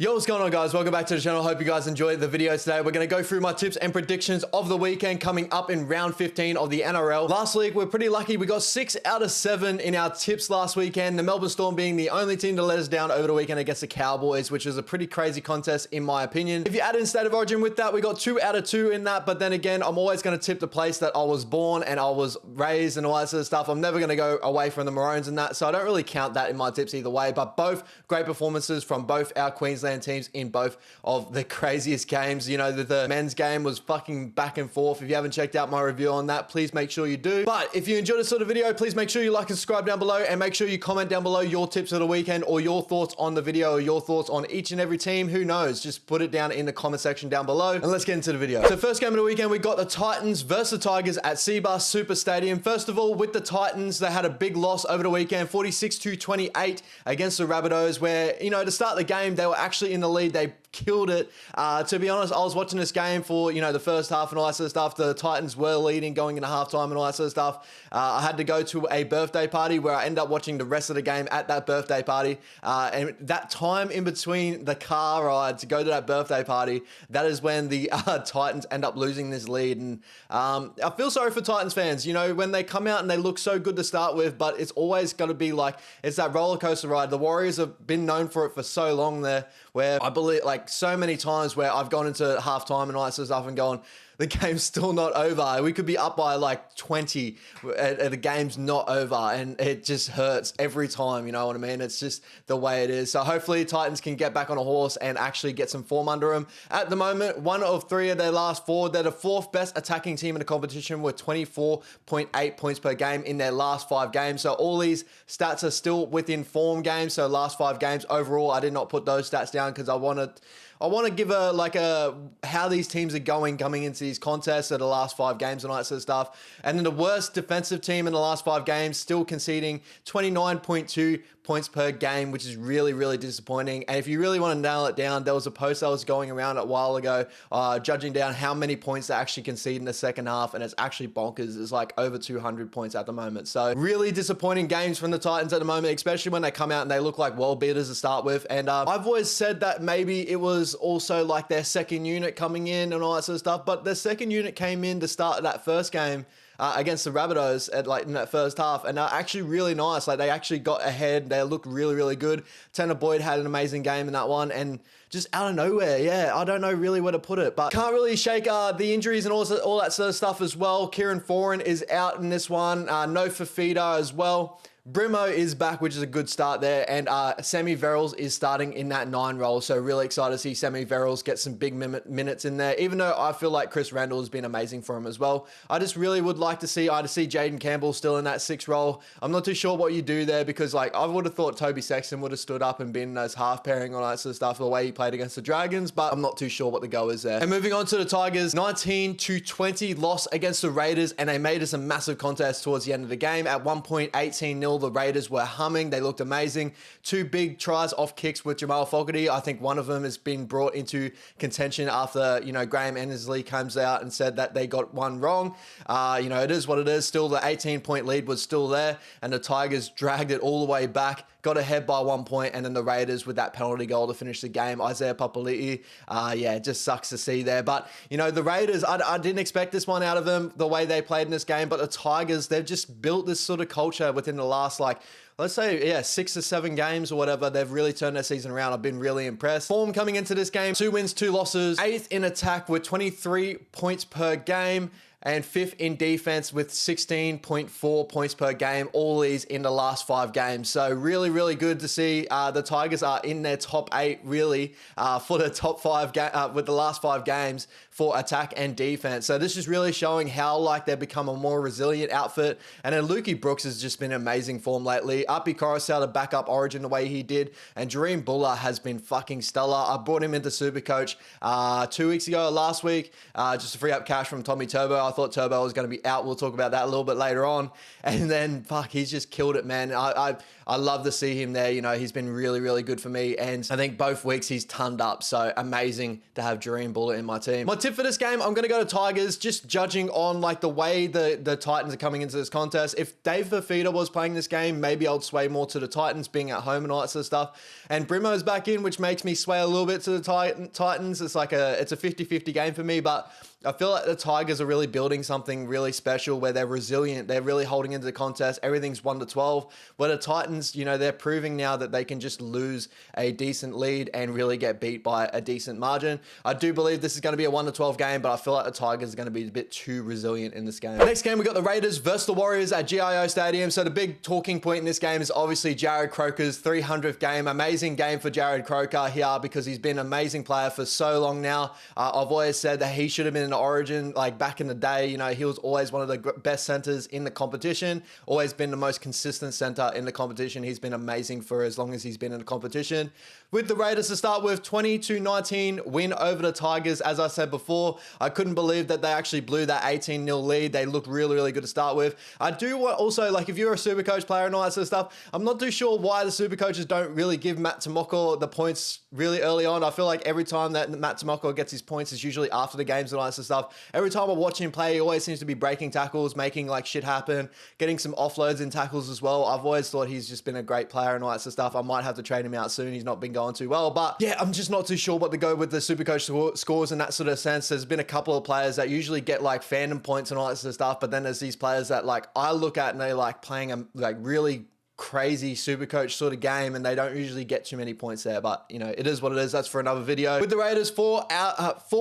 Yo, what's going on, guys? Welcome back to the channel. Hope you guys enjoyed the video today. We're going to go through my tips and predictions of the weekend coming up in round 15 of the NRL. Last week, we're pretty lucky. We got 6 out of 7 in our tips last weekend. The Melbourne Storm being the only team to let us down over the weekend against the Cowboys, which was a pretty crazy contest in my opinion. If you add in State of Origin with that, we got 2 out of 2 in that. But then again, I'm always going to tip the place that I was born and I was raised and all that sort of stuff. I'm never going to go away from the Maroons and that. So I don't really count that in my tips either way. But both great performances from both our Queensland teams in both of the craziest games. You know, the men's game was fucking back and forth. If you haven't checked out my review on that, please make sure you do. But if you enjoyed this sort of video, please make sure you like and subscribe down below, and make sure you comment down below your tips of the weekend or your thoughts on the video or your thoughts on each and every team. Who knows? Just put it down in the comment section down below, and let's get into the video. So first game of the weekend, we got the Titans versus the Tigers at Seabus Super Stadium. First of all, with the Titans, they had a big loss over the weekend, 46-28 against the Rabbitohs, where, you know, to start the game, they were actually in the lead. They killed it. To be honest, I was watching this game for, you know, the first half and all that sort of stuff. The Titans were leading going into halftime and all that sort of stuff. I had to go to a birthday party where I ended up watching the rest of the game at that birthday party. And that time in between the car ride to go to that birthday party, that is when the Titans end up losing this lead. And I feel sorry for Titans fans, you know, when they come out and they look so good to start with, but it's always got to be like, it's that roller coaster ride. The Warriors have been known for it for so long there, where I believe, like, so many times where I've gone into halftime and all that sort of stuff and gone, the game's still not over. We could be up by like 20 and the game's not over, and it just hurts every time, you know what I mean? It's just the way it is. So hopefully Titans can get back on a horse and actually get some form under them. At the moment, 1 of 3 of their last 4. They're the 4th best attacking team in the competition with 24.8 points per game in their last 5 games. So all these stats are still within form games. So last 5 games overall, I did not put those stats down because I want to give a how these teams are coming into these contests at the last 5 games and all that sort of stuff. And then the worst defensive team in the last 5 games, still conceding 29.2 points per game, which is really, really disappointing. And if you really want to nail it down, there was a post that was going around a while ago, judging down how many points they actually concede in the second half, and it's actually bonkers. It's like over 200 points at the moment. So really disappointing games from the Titans at the moment, especially when they come out and they look like world beaters to start with. And I've always said that maybe it was also like their second unit coming in and all that sort of stuff, but their second unit came in to start that first game against the Rabbitohs in that first half, and they're actually really nice. Like, they actually got ahead. They looked really, really good. Tanner Boyd had an amazing game in that one, and just out of nowhere, yeah, I don't know really where to put it, but can't really shake the injuries and all that sort of stuff as well. Kieran Foran is out in this one. No Fafita as well. Brimo is back, which is a good start there, and Sammy Verrills is starting in that 9 role, so really excited to see Sammy Verrills get some big minutes in there, even though I feel like Chris Randall has been amazing for him as well. I just really would like to see Jaden Campbell still in that 6 role. I'm not too sure what you do there, because like I would have thought Toby Sexton would have stood up and been as half pairing on that sort of stuff the way he played against the Dragons, but I'm not too sure what the go is there. And moving on to the Tigers, 19-20 loss against the Raiders, and they made us a massive contest towards the end of the game. At one point, 18-0, the Raiders were humming. They looked amazing. 2 big tries off kicks with Jamal Fogarty. I think one of them has been brought into contention after, you know, Graham Endersley comes out and said that they got one wrong. You know, it is what it is. Still, the 18-point lead was still there, and the Tigers dragged it all the way back, got ahead by 1 point, and then the Raiders with that penalty goal to finish the game. Isaiah Papali'i, yeah, it just sucks to see there. But, you know, the Raiders, I didn't expect this one out of them, the way they played in this game, but the Tigers, they've just built this sort of culture within the last, like, let's say, yeah, 6 or 7 games or whatever. They've really turned their season around. I've been really impressed. Form coming into this game, 2 wins, 2 losses, 8th in attack with 23 points per game, and 5th in defense with 16.4 points per game, all these in the last 5 games. So really, really good to see the Tigers are in their top 8, really, for the top 5 with the last 5 games for attack and defense. So this is really showing how, like, they've become a more resilient outfit. And then Lukey Brooks has just been in amazing form lately. Api Coruscant to back up Origin the way he did, and Jareem Buller has been fucking stellar. I brought him into Supercoach 2 weeks ago, last week, just to free up cash from Tommy Turbo. I I thought Turbo was going to be out. We'll talk about that a little bit later on. And then, fuck, he's just killed it, man. I love to see him there. You know, he's been really, really good for me. And I think both weeks he's tonned up. So amazing to have Dream Bullet in my team. My tip for this game, I'm going to go to Tigers, just judging on like the way the Titans are coming into this contest. If Dave Fafita was playing this game, maybe I'd sway more to the Titans being at home and all that sort of stuff. And Brimo's back in, which makes me sway a little bit to the Titans. It's like it's a 50-50 game for me, but I feel like the Tigers are really building something really special where they're resilient. They're really holding into the contest. Everything's 1-12. Where the Titans, you know, they're proving now that they can just lose a decent lead and really get beat by a decent margin. I do believe this is going to be a 1-12 game, but I feel like the Tigers are going to be a bit too resilient in this game. Next game, we got the Raiders versus the Warriors at GIO Stadium. So the big talking point in this game is obviously JARROD Croker's 300th game. Amazing game for JARROD Croker here because he's been an amazing player for so long now. I've always said that he should have been in Origin, like back in the day. You know, he was always one of the best centers in the competition, always been the most consistent center in the competition. He's been amazing for as long as he's been in the competition. With the Raiders to start with, 20-19 win over the Tigers. As I said before, I couldn't believe that they actually blew that 18-0 lead. They looked really, really good to start with. I do also, like, if you're a super coach player and all that sort of stuff, I'm not too sure why the super coaches don't really give Matt Tomoko the points really early on. I feel like every time that Matt Tomoko gets his points is usually after the games and all that sort of stuff. Every time I watch him play, he always seems to be breaking tackles, making like shit happen, getting some offloads in tackles as well. I've always thought he's just been a great player and all that sort of stuff. I might have to trade him out soon. He's not been going too well, but yeah, I'm just not too sure what to go with the Supercoach scores in that sort of sense. There's been a couple of players that usually get like fandom points and all that sort of stuff, but then there's these players that like I look at and they're like playing a like really crazy Supercoach sort of game and they don't usually get too many points there, but you know, it is what it is. That's for another video. With the Raiders, 4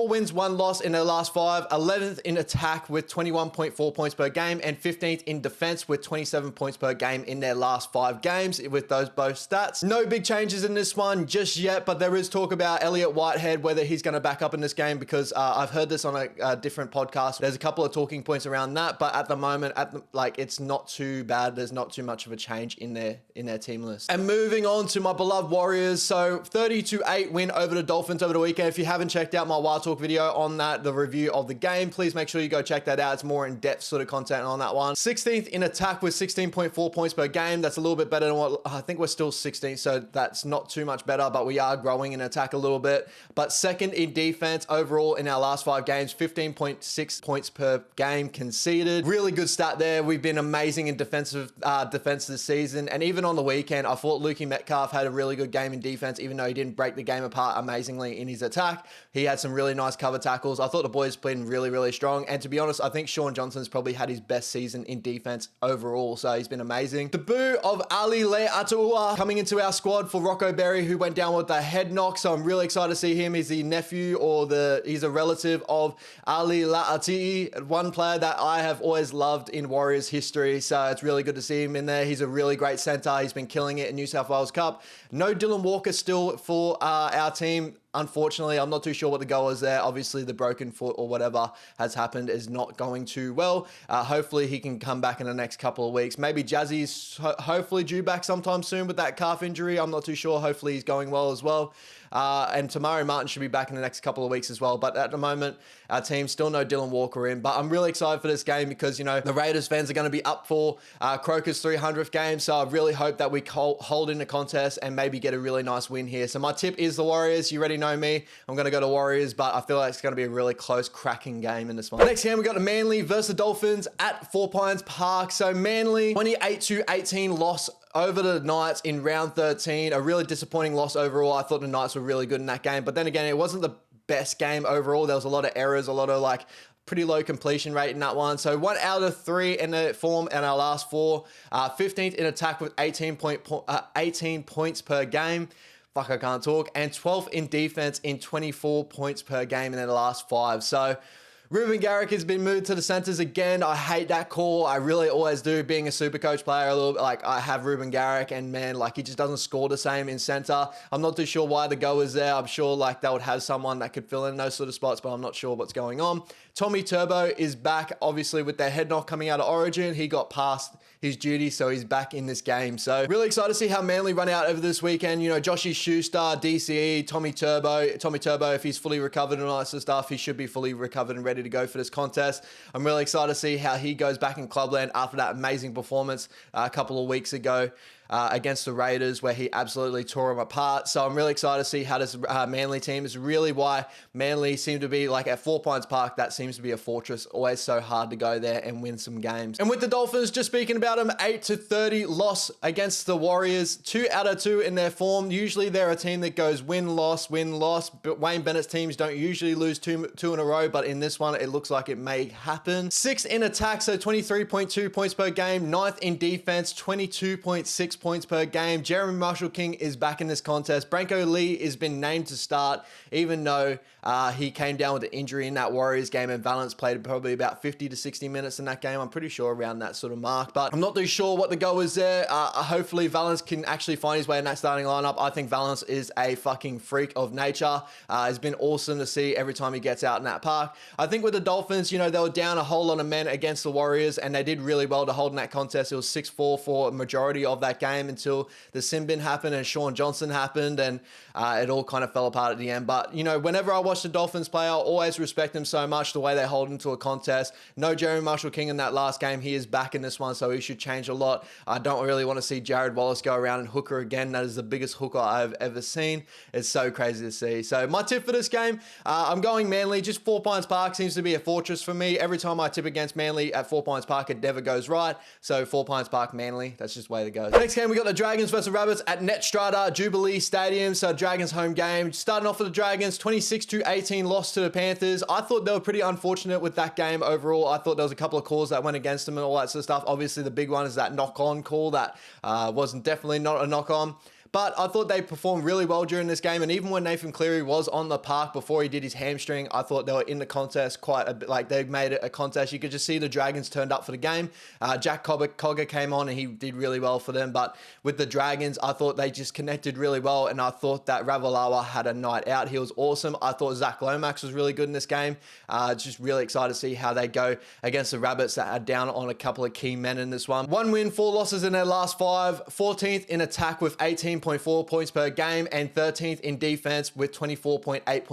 wins, 1 loss in their last 5, 11th in attack with 21.4 points per game and 15th in defense with 27 points per game in their last 5 games with those both stats. No big changes in this one just yet, but there is talk about Elliot Whitehead, whether he's going to back up in this game, because I've heard this on a different podcast. There's a couple of talking points around that, but at the moment, like it's not too bad. There's not too much of a change in their team list. And moving on to my beloved Warriors. So 30-8 win over the Dolphins over the weekend. If you haven't checked out my Wild Talk video on that, the review of the game, please make sure you go check that out. It's more in-depth sort of content on that one. 16th in attack with 16.4 points per game. That's a little bit better than what I think we're still 16th, so that's not too much better, but we are growing in attack a little bit. But second in defense overall in our last 5 games, 15.6 points per game conceded. Really good stat there. We've been amazing in defense this season. And even on the weekend, I thought Lukey Metcalf had a really good game in defense, even though he didn't break the game apart amazingly in his attack. He had some really nice cover tackles. I thought the boys played really, really strong. And to be honest, I think Sean Johnson's probably had his best season in defense overall. So he's been amazing. Debut of Ali Le'atua coming into our squad for Rocco Berry, who went down with a head knock. So I'm really excited to see him. He's the nephew or he's a relative of Ali Le'atua, one player that I have always loved in Warriors history. So it's really good to see him in there. He's a really great center. He's been killing it in New South Wales Cup. No Dylan Walker still for our team. Unfortunately, I'm not too sure what the goal is there. Obviously, the broken foot or whatever has happened is not going too well. Hopefully, he can come back in the next couple of weeks. Maybe Jazzy's hopefully due back sometime soon with that calf injury. I'm not too sure. Hopefully, he's going well as well. And Tamari Martin should be back in the next couple of weeks as well. But at the moment, our team still no Dylan Walker in. But I'm really excited for this game because, you know, the Raiders fans are going to be up for Croker'S 300th game. So I really hope that we hold in the contest and maybe get a really nice win here. So my tip is the Warriors. You already know me. I'm going to go to Warriors, but I feel like it's going to be a really close, cracking game in this one. Next game, we got the Manly versus the Dolphins at 4 Pines Park. So Manly, 28-18 loss over the Knights in round 13. A really disappointing loss overall. I thought the Knights were really good in that game, but then again, it wasn't the best game overall. There was a lot of errors, a lot of like pretty low completion rate in that one. So 1 out of 3 in the form in our last 4. 15th in attack with 18 points per game. Fuck, I can't talk. And 12th in defense in 24 points per game in their last 5. So Ruben Garrick has been moved to the centers again. I hate that call. I really always do. Being a super coach player, a little bit like I have Ruben Garrick, and man, like he just doesn't score the same in center. I'm not too sure why the go is there. I'm sure like they would have someone that could fill in those sort of spots, but I'm not sure what's going on. Tommy Turbo is back, obviously with their head knock coming out of Origin. He got past his duty, so he's back in this game. So really excited to see how Manly run out over this weekend. You know, Joshy Schuster, DCE, Tommy Turbo, if he's fully recovered and all that sort of stuff, he should be fully recovered and ready to go for this contest. I'm really excited to see how he goes back in clubland after that amazing performance a couple of weeks ago against the Raiders, where he absolutely tore them apart. So I'm really excited to see how this Manly team is really why Manly seem to be like at 4 Pines Park. That seems to be a fortress. Always so hard to go there and win some games. And with the Dolphins, just speaking about them, 8-30 loss against the Warriors. 2 out of 2 in their form. Usually they're a team that goes win-loss. But Wayne Bennett's teams don't usually lose two in a row, but in this one, it looks like it may happen. 6th in attack, so 23.2 points per game. 9th in defense, 22.6 points per game. Jeremy Marshall-King is back in this contest. Branko Lee has been named to start, even though he came down with an injury in that Warriors game, and Valance played probably about 50 to 60 minutes in that game. I'm pretty sure around that sort of mark, but I'm not too sure what the goal is there. Hopefully Valance can actually find his way in that starting lineup. I think Valance is a fucking freak of nature. It's been awesome to see every time he gets out in that park. I think with the Dolphins, you know, they were down a whole lot of men against the Warriors, and they did really well to hold in that contest. It was 6-4 for a majority of that game until the sin bin happened and Sean Johnson happened, and it all kind of fell apart at the end. But, you know, whenever I watch the Dolphins play, I always respect them so much, the way they hold into a contest. No Jeremy Marshall-King in that last game. He is back in this one, so he should change a lot. I don't really want to see Jarrod Wallace go around and hooker again. That is the biggest hooker I've ever seen. It's so crazy to see. So my tip for this game, I'm going Manly. Just 4 Pines Park seems to be a fortress for me. Every time I tip against Manly at 4 Pines Park, it never goes right. So 4 Pines Park, Manly. That's just the way to go. Next game, we got the Dragons versus Rabbits at Netstrata Jubilee Stadium. So Dragons home game. Starting off with the Dragons, 26-18 loss to the Panthers. I thought they were pretty unfortunate with that game overall. I thought there was a couple of calls that went against them and all that sort of stuff. Obviously, the big one is that knock-on call that wasn't definitely not a knock-on. But I thought they performed really well during this game. And even when Nathan Cleary was on the park before he did his hamstring, I thought they were in the contest quite a bit. Like, they made it a contest. You could just see the Dragons turned up for the game. Jack Cogger came on and he did really well for them. But with the Dragons, I thought they just connected really well. And I thought that Ravalawa had a night out. He was awesome. I thought Zach Lomax was really good in this game. Just really excited to see how they go against the Rabbits that are down on a couple of key men in this one. 1 win, 4 losses in their last 5. 14th in attack with 18.4 points per game, and 13th in defense with 24.8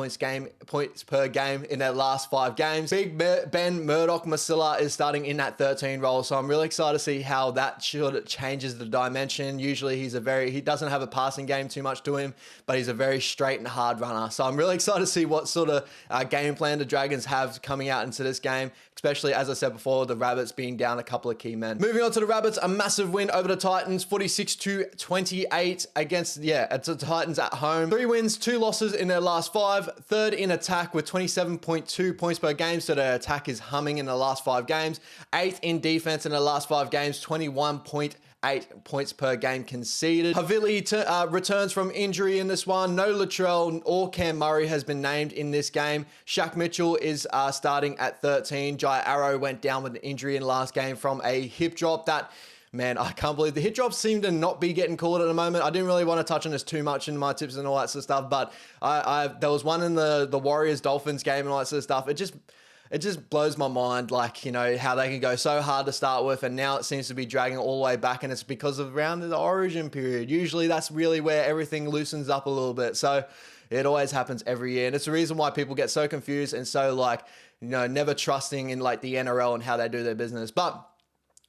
points per game in their last 5 games. Big Ben Murdoch-Masila is starting in that 13 role, so I'm really excited to see how that changes the dimension. Usually he doesn't have a passing game too much to him, but he's a very straight and hard runner. So I'm really excited to see what sort of game plan the Dragons have coming out into this game, especially, as I said before, the Rabbits being down a couple of key men. Moving on to the Rabbits, a massive win over the Titans, 46-28 against the Titans at home. 3 wins, 2 losses in their last 5. 3rd in attack with 27.2 points per game, so their attack is humming in the last 5 games. 8th in defense in the last 5 games, 21.8 points per game conceded. Havili returns from injury in this one. No Latrell or Cam Murray has been named in this game. Shaq Mitchell is starting at 13. Jai Arrow went down with an injury in the last game from a hip drop. That, man, I can't believe the hit drops seem to not be getting called at the moment. I didn't really want to touch on this too much in my tips and all that sort of stuff, but there was one in the Warriors-Dolphins game and all that sort of stuff. It just blows my mind, like, you know, how they can go so hard to start with, and now it seems to be dragging all the way back, and it's because of around the origin period. Usually that's really where everything loosens up a little bit. So it always happens every year, and it's the reason why people get so confused and so, like, you know, never trusting in, like, the NRL and how they do their business. But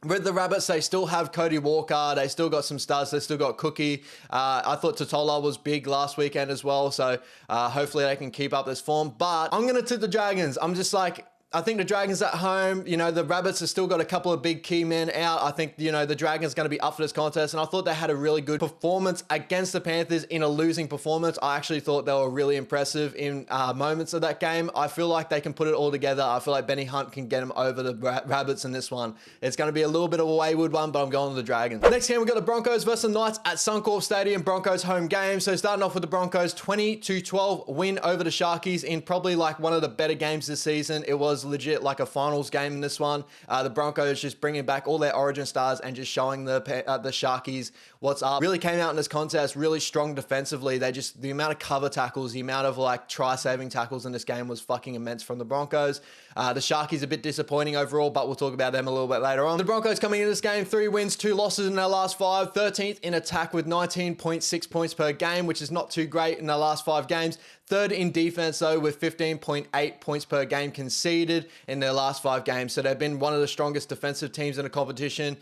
with the Rabbits, they still have Cody Walker. They still got some studs. They still got Cookie. I thought Totola was big last weekend as well. So hopefully they can keep up this form. But I'm going to tip the Dragons. I'm just like, I think the Dragons at home, you know, the Rabbits have still got a couple of big key men out. I think, you know, the Dragons going to be up for this contest. And I thought they had a really good performance against the Panthers in a losing performance. I actually thought they were really impressive in moments of that game. I feel like they can put it all together. I feel like Benny Hunt can get them over the Rabbits in this one. It's going to be a little bit of a wayward one, but I'm going with the Dragons. Next game, we've got the Broncos versus the Knights at Suncorp Stadium. Broncos home game. So starting off with the Broncos, 20-12 win over the Sharkies in probably like one of the better games this season. It was was legit like a finals game in this one. The Broncos just bringing back all their origin stars and just showing the Sharkies what's up. Really came out in this contest really strong defensively. The amount of cover tackles, the amount of like try-saving tackles in this game was fucking immense from the Broncos. The Sharkies a bit disappointing overall, but we'll talk about them a little bit later on. The Broncos coming into this game, 3 wins, 2 losses in their last 5, 13th in attack with 19.6 points per game, which is not too great in their last 5 games. 3rd in defense though, with 15.8 points per game conceded in their last 5 games. So they've been one of the strongest defensive teams in the competition.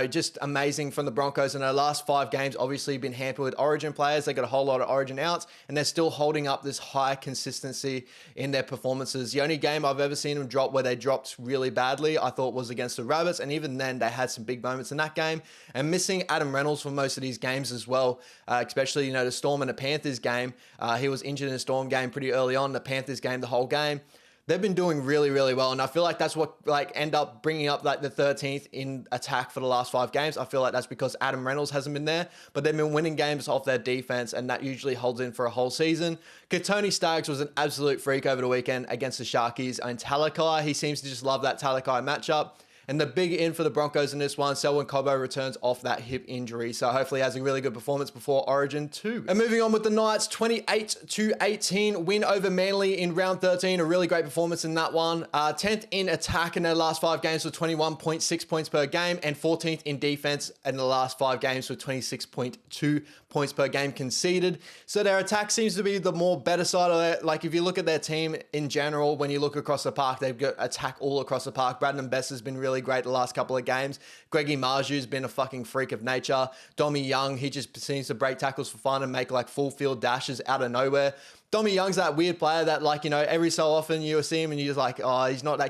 Just amazing from the Broncos in their last 5 games. Obviously been hampered with origin players. They got a whole lot of origin outs and they're still holding up this high consistency in their performances. The only game I've ever seen them drop where they dropped really badly, I thought was against the Rabbits. And even then they had some big moments in that game. And missing Adam Reynolds for most of these games as well, especially, the Storm and the Panthers game. He was injured in the Storm game pretty early on, the Panthers game the whole game. They've been doing really, really well, and I feel like that's what end up bringing up the 13th in attack for the last 5 games. I feel like that's because Adam Reynolds hasn't been there, but they've been winning games off their defense, and that usually holds in for a whole season. Tony Staggs was an absolute freak over the weekend against the Sharkies, and Talakai, he seems to just love that Talakai matchup. And the big in for the Broncos in this one, Selwyn Cobbo returns off that hip injury. So hopefully has a really good performance before Origin 2. And moving on with the Knights, 28-18 win over Manly in round 13. A really great performance in that one. 10th in attack in their last 5 games with 21.6 points per game. And 14th in defense in the last 5 games with 26.2 points per game conceded. So their attack seems to be the more better side of it. Like if you look at their team in general, when you look across the park, they've got attack all across the park. Braden Bess has been really great the last couple of games. Greggy Marju's been a fucking freak of nature. Dommy Young, he just seems to break tackles for fun and make like full field dashes out of nowhere. Dommy Young's that weird player that every so often you see him and you're just like, oh, he's not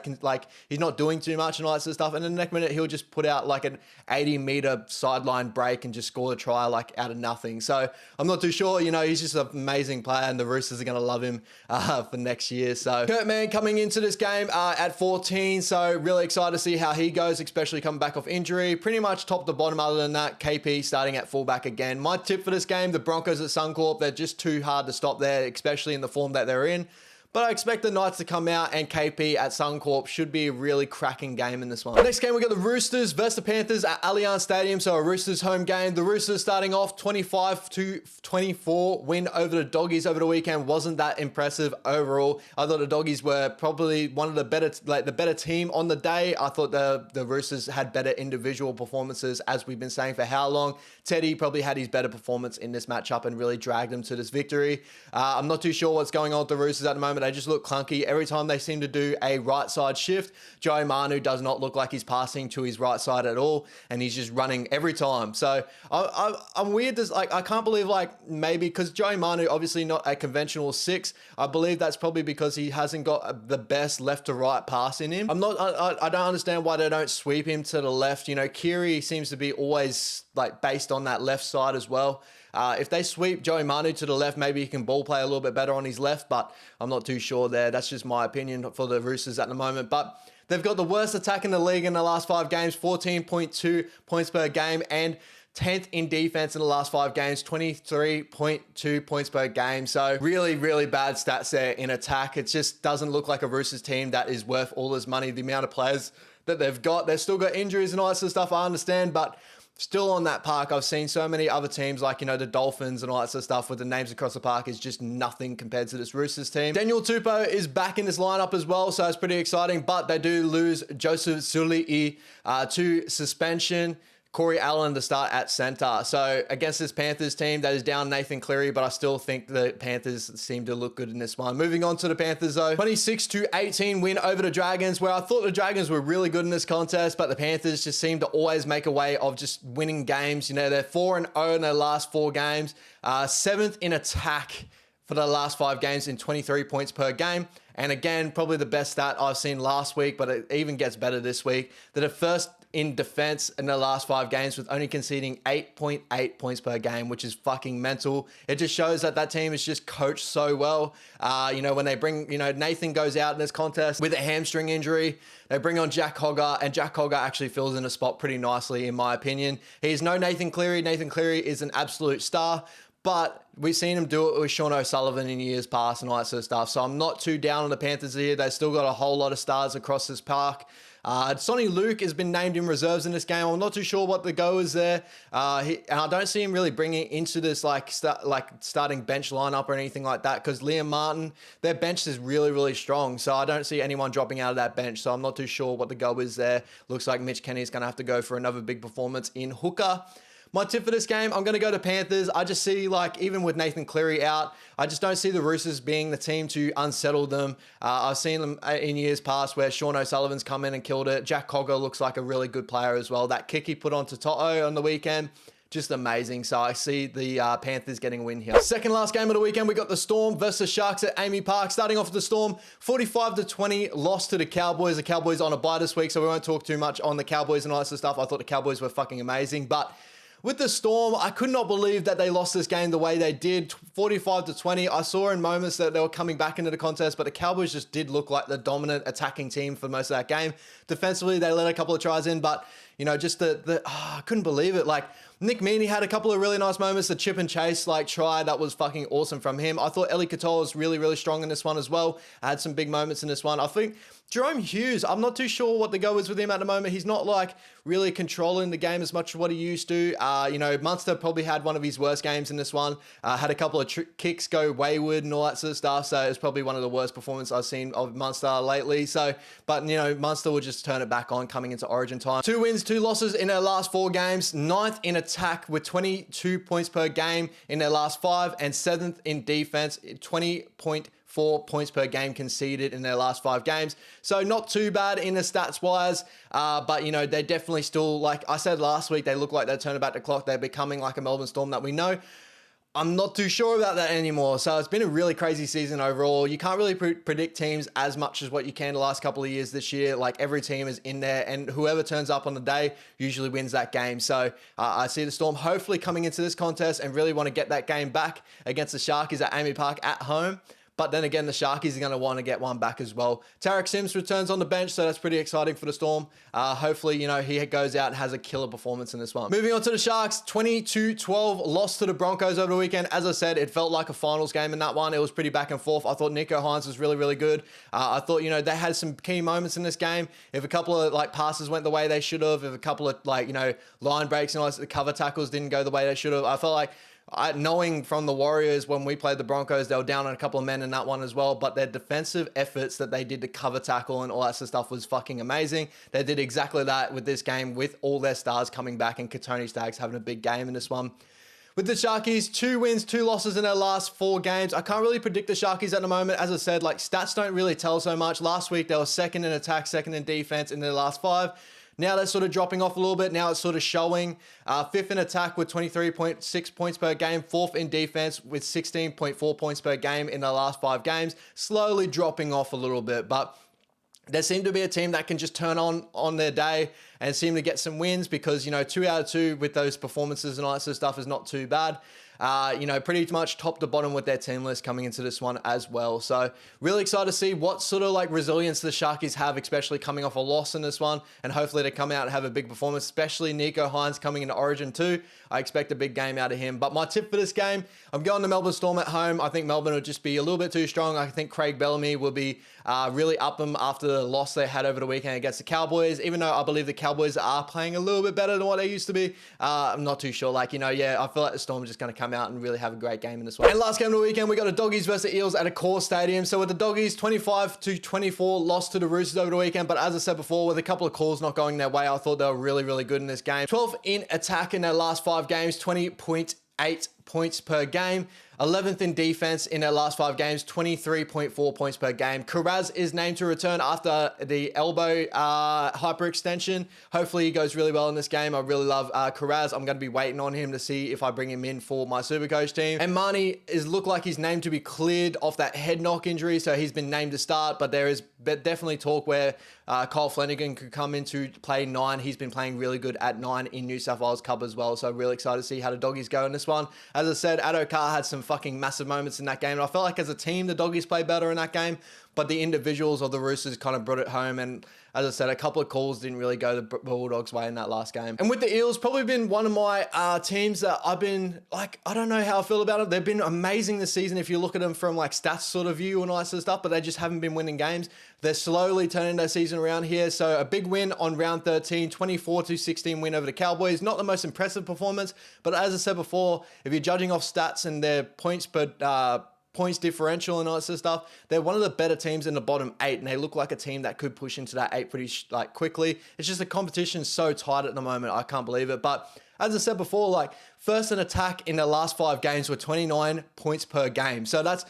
he's not doing too much and all that sort of stuff. And then the next minute he'll just put out like an 80-meter sideline break and just score a try like out of nothing. So I'm not too sure, he's just an amazing player and the Roosters are going to love him for next year. So Kurt Mann coming into this game at 14. So really excited to see how he goes, especially coming back off injury. Pretty much top to bottom other than that. KP starting at fullback again. My tip for this game, the Broncos at Suncorp, they're just too hard to stop there, especially in the form that they're in. But I expect the Knights to come out and KP at Suncorp should be a really cracking game in this one. Next game, we got the Roosters versus the Panthers at Allianz Stadium. So a Roosters home game. The Roosters starting off 25-24 win over the Doggies over the weekend. Wasn't that impressive overall. I thought the Doggies were probably one of the better, the better team on the day. I thought the Roosters had better individual performances, as we've been saying for how long. Teddy probably had his better performance in this matchup and really dragged them to this victory. I'm not too sure what's going on with the Roosters at the moment. They just look clunky. Every time they seem to do a right side shift, Joe Manu does not look like he's passing to his right side at all, and he's just running every time. So I'm weird. I can't believe maybe because Joe Manu obviously not a conventional 6. I believe that's probably because he hasn't got the best left to right pass in him. I don't understand why they don't sweep him to the left. Kiri seems to be always based on that left side as well. If they sweep Joey Manu to the left, maybe he can ball play a little bit better on his left, but I'm not too sure there. That's just my opinion for the Roosters at the moment. But they've got the worst attack in the league in the last 5 games, 14.2 points per game, and 10th in defense in the last 5 games, 23.2 points per game. So really, really bad stats there in attack. It just doesn't look like a Roosters team that is worth all this money. The amount of players that they've still got injuries and all that sort of stuff, I understand, but still on that park, I've seen so many other teams like, the Dolphins and all that sort of stuff with the names across the park is just nothing compared to this Roosters team. Daniel Tupou is back in this lineup as well, so it's pretty exciting, but they do lose Joseph Suli'i to suspension. Corey Allen to start at center. So against this Panthers team, that is down Nathan Cleary, but I still think the Panthers seem to look good in this one. Moving on to the Panthers though, 26-18 win over the Dragons, where I thought the Dragons were really good in this contest, but the Panthers just seem to always make a way of just winning games. They're 4-0 in their last 4 games, 7th in attack for the last 5 games in 23 points per game. And again, probably the best stat I've seen last week, but it even gets better this week. They're the first in defense in the last 5 games with only conceding 8.8 points per game, which is fucking mental. It just shows that team is just coached so well. When they bring, Nathan goes out in this contest with a hamstring injury, they bring on Jack Hogger, and Jack Hogger actually fills in a spot pretty nicely, in my opinion. He's no Nathan Cleary. Nathan Cleary is an absolute star. but we've seen him do it with Sean O'Sullivan in years past and all that sort of stuff. So I'm not too down on the Panthers here. They've still got a whole lot of stars across this park. Sonny Luke has been named in reserves in this game. I'm not too sure what the go is there. And I don't see him really bringing into this starting bench lineup or anything like that, because Liam Martin, their bench is really, really strong. So I don't see anyone dropping out of that bench. So I'm not too sure what the go is there. Looks like Mitch Kenny is going to have to go for another big performance in hooker. My tip for this game, I'm going to go to Panthers. I just see, even with Nathan Cleary out, I just don't see the Roosters being the team to unsettle them. I've seen them in years past where Sean O'Sullivan's come in and killed it. Jack Cogger looks like a really good player as well. That kick he put on to Toto on the weekend, just amazing. So I see the Panthers getting a win here. Second last game of the weekend, we got the Storm versus the Sharks at Amy Park. Starting off with the Storm, 45-20 loss to the Cowboys. The Cowboys on a bye this week, so we won't talk too much on the Cowboys and all that sort of stuff. I thought the Cowboys were fucking amazing, but with the Storm, I could not believe that they lost this game the way they did, 45-20. I saw in moments that they were coming back into the contest, but the Cowboys just did look like the dominant attacking team for most of that game. Defensively, they let a couple of tries in, but, just I couldn't believe it. Nick Meaney had a couple of really nice moments. The chip and chase try, that was fucking awesome from him. I thought Ellie Katoa was really, really strong in this one as well. I had some big moments in this one. I think Jerome Hughes, I'm not too sure what the go is with him at the moment. He's not really controlling the game as much as what he used to. Munster probably had one of his worst games in this one. Had a couple of kicks go wayward and all that sort of stuff. So it's probably one of the worst performances I've seen of Munster lately. But Munster will just turn it back on coming into Origin time. 2 wins, 2 losses in their last 4 games. 9th in attack with 22 points per game in their last 5, and 7th in defense, 20.4 points per game conceded in their last 5 games. So not too bad in the stats wise, but they're definitely still, like I said last week, they look like they're turning back the clock. They're becoming like a Melbourne Storm that we know. I'm not too sure about that anymore. So it's been a really crazy season overall. You can't really predict teams as much as what you can the last couple of years this year. Every team is in there, and whoever turns up on the day usually wins that game. So I see the Storm hopefully coming into this contest and really want to get that game back against the Sharkies at Amy Park at home. But then again, the Sharkies are going to want to get one back as well. Tarek Sims returns on the bench, so that's pretty exciting for the Storm. Hopefully, he goes out and has a killer performance in this one. Moving on to the Sharks, 22-12 loss to the Broncos over the weekend. As I said, it felt like a finals game in that one. It was pretty back and forth. I thought Nico Hines was really, really good. I thought, they had some key moments in this game. If a couple of passes went the way they should have, if a couple of line breaks and all that, the cover tackles didn't go the way they should have, I felt like, knowing from the Warriors when we played the Broncos, they were down on a couple of men in that one as well, but their defensive efforts that they did to cover tackle and all that sort of stuff was fucking amazing. They did exactly that with this game, with all their stars coming back, and Katoni Staggs having a big game in this one. With the Sharkies, 2 wins, 2 losses in their last 4 games. I can't really predict the Sharkies at the moment. As I said, stats don't really tell so much. Last week, they were 2nd in attack, 2nd in defense in their last 5. Now they're sort of dropping off a little bit. Now it's sort of showing. 5th in attack with 23.6 points per game. 4th in defense with 16.4 points per game in the last 5 games. Slowly dropping off a little bit, but they seem to be a team that can just turn on their day and seem to get some wins, because, 2 out of 2 with those performances and all that sort of stuff is not too bad. Pretty much top to bottom with their team list coming into this one as well. So really excited to see what sort of resilience the Sharkies have, especially coming off a loss in this one, and hopefully they come out and have a big performance, especially Nico Hines coming into Origin too. I expect a big game out of him. But my tip for this game, I'm going to Melbourne Storm at home. I think Melbourne will just be a little bit too strong. I think Craig Bellamy will be really up them after the loss they had over the weekend against the Cowboys, even though I believe the Cowboys are playing a little bit better than what they used to be. I'm not too sure. I feel like the Storm are just going to come out and really have a great game in this one. And last game of the weekend, we got the Doggies versus the Eels at a core stadium. So with the Doggies, 25-24 lost to the Roosters over the weekend. But as I said before, with a couple of calls not going their way, I thought they were really, really good in this game. 12th in attack in their last 5 games, 20.8 points per game. 11th in defense in their last 5 games, 23.4 points per game. Croker'S is named to return after the elbow hyperextension. Hopefully he goes really well in this game. I really love Croker'S. I'm going to be waiting on him to see if I bring him in for my Supercoach team. And Marnie looked like he's named to be cleared off that head knock injury, so he's been named to start, but there is definitely talk where Kyle Flanagan could come into play 9. He's been playing really good at 9 in New South Wales Cup as well, so really excited to see how the Doggies go in this one. As I said, Addo Carr had some fucking massive moments in that game, and I felt like as a team, the Doggies played better in that game. but the individuals of the Roosters kind of brought it home. And as I said, a couple of calls didn't really go the Bulldogs' way in that last game. And with the Eels, probably been one of my teams that I've been like, I don't know how I feel about it. They've been amazing this season if you look at them from like stats sort of view and all that sort of stuff, but they just haven't been winning games. They're slowly turning their season around here. So a big win on round 13, 24-16 win over the Cowboys. Not the most impressive performance, but as I said before, if you're judging off stats and their points per points differential and all that sort of stuff, they're one of the better teams in the bottom 8, and they look like a team that could push into that 8 pretty like quickly. It's just the competition's so tight at the moment, I can't believe it. But as I said before, like first in attack in their last 5 games were 29 points per game. So that's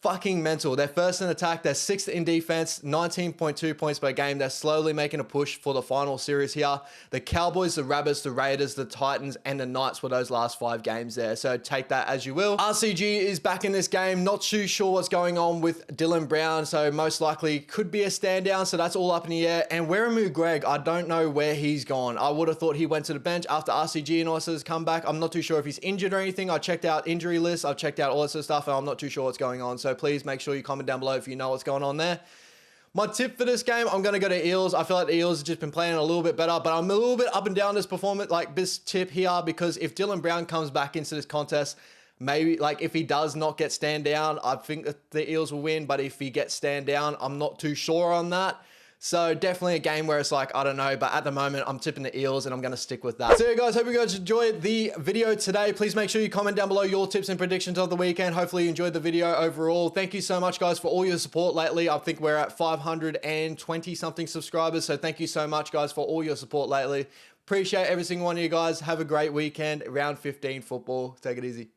fucking mental. They're first in attack, they're 6th in defense, 19.2 points per game. They're slowly making a push for the final series here. The Cowboys, the Rabbits, the Raiders, the Titans, and the Knights were those last 5 games there. So take that as you will. RCG is back in this game. Not too sure what's going on with Dylan Brown, so most likely could be a stand down. So that's all up in the air. And Weremu Greg, I don't know where he's gone. I would have thought he went to the bench after RCG and also has come back. I'm not too sure if he's injured or anything. I checked out injury lists. I've checked out all that sort of stuff, and I'm not too sure what's going on. So please make sure you comment down below if you know what's going on there. My tip for this game, I'm going to go to Eels. I feel like the Eels have just been playing a little bit better, but I'm a little bit up and down this performance, like this tip here, because if Dylan Brown comes back into this contest, maybe like if he does not get stand down, I think that the Eels will win, but if he gets stand down, I'm not too sure on that. So definitely a game where it's like, I don't know, but at the moment I'm tipping the Eels and I'm going to stick with that. So yeah, guys, hope you guys enjoyed the video today. Please make sure you comment down below your tips and predictions of the weekend. Hopefully you enjoyed the video overall. Thank you so much, guys, for all your support lately. I think we're at 520 something subscribers. So thank you so much, guys, for all your support lately. Appreciate every single one of you guys. Have a great weekend. Round 15 football. Take it easy.